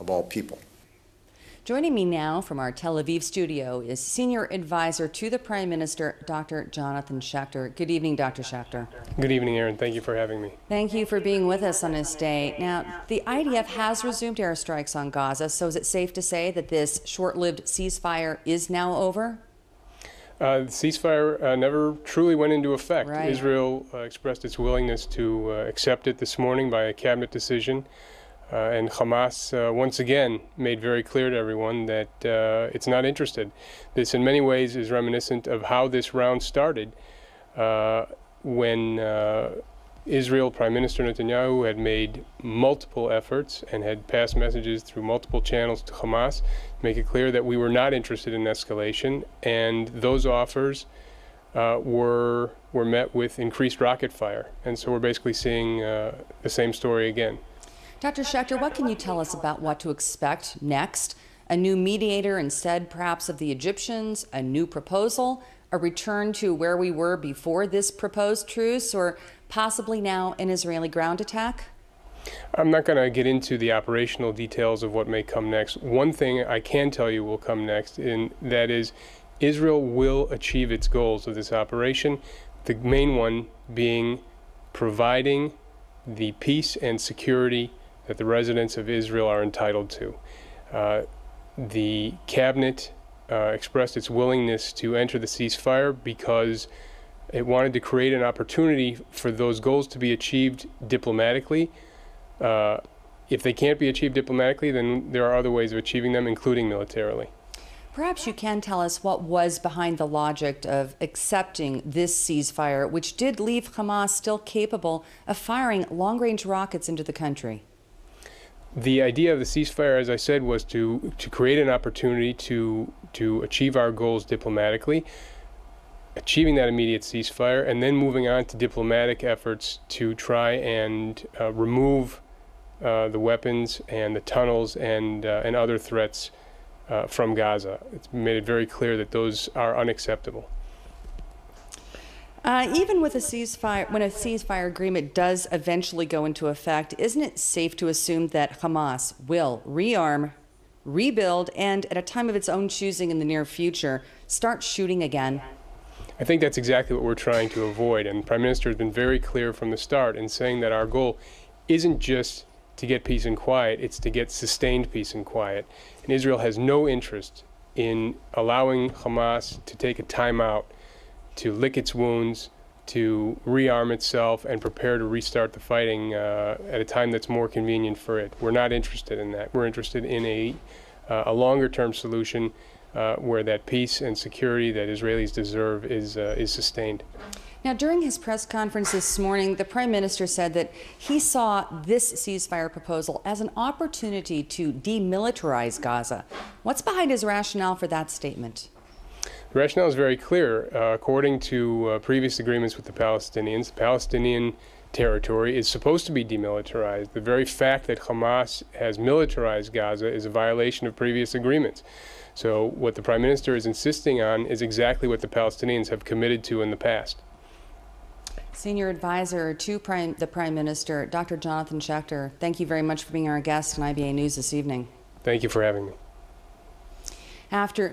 of all people. Joining me now from our Tel Aviv studio is Senior Advisor to the Prime Minister, Dr. Jonathan Schechter. Good evening, Dr. Schechter. Good evening, Erin. Thank you for having me. Thank you for being with us on this day. Now, the IDF has resumed airstrikes on Gaza, so is it safe to say that this short-lived ceasefire is now over? The ceasefire never truly went into effect. Right. Israel expressed its willingness to accept it this morning by a cabinet decision. And Hamas once again made very clear to everyone that it's not interested. This in many ways is reminiscent of how this round started when Israel Prime Minister Netanyahu had made multiple efforts and had passed messages through multiple channels to Hamas to make it clear that we were not interested in escalation, and those offers were met with increased rocket fire. And so we're basically seeing the same story again. Dr. Schechter, what can you tell us about what to expect next? A new mediator instead perhaps of the Egyptians, a new proposal, a return to where we were before this proposed truce, or possibly now an Israeli ground attack? I'm not going to get into the operational details of what may come next. One thing I can tell you will come next, and that is Israel will achieve its goals of this operation, the main one being providing the peace and security that the residents of Israel are entitled to. The cabinet expressed its willingness to enter the ceasefire because it wanted to create an opportunity for those goals to be achieved diplomatically. If they can't be achieved diplomatically, then there are other ways of achieving them, including militarily. Perhaps you can tell us what was behind the logic of accepting this ceasefire, which did leave Hamas still capable of firing long-range rockets into the country. The idea of the ceasefire, as I said, was to create an opportunity to achieve our goals diplomatically, achieving that immediate ceasefire, and then moving on to diplomatic efforts to try and remove the weapons and the tunnels and other threats from Gaza. It's made it very clear that those are unacceptable. Even with a ceasefire, when a ceasefire agreement does eventually go into effect, isn't it safe to assume that Hamas will rearm, rebuild, and at a time of its own choosing in the near future, start shooting again? I think that's exactly what we're trying to avoid, and the Prime Minister has been very clear from the start in saying that our goal isn't just to get peace and quiet, it's to get sustained peace and quiet. And Israel has no interest in allowing Hamas to take a timeout, to lick its wounds, to rearm itself and prepare to restart the fighting at a time that's more convenient for it. We're not interested in that. We're interested in a longer-term solution where that peace and security that Israelis deserve is sustained. Now, during his press conference this morning, the Prime Minister said that he saw this ceasefire proposal as an opportunity to demilitarize Gaza. What's behind his rationale for that statement? The rationale is very clear. According to previous agreements with the Palestinians, Palestinian territory is supposed to be demilitarized. The very fact that Hamas has militarized Gaza is a violation of previous agreements. So what the Prime Minister is insisting on is exactly what the Palestinians have committed to in the past. Senior Advisor to the Prime Minister, Dr. Jonathan Schechter, thank you very much for being our guest on IBA News this evening. Thank you for having me. After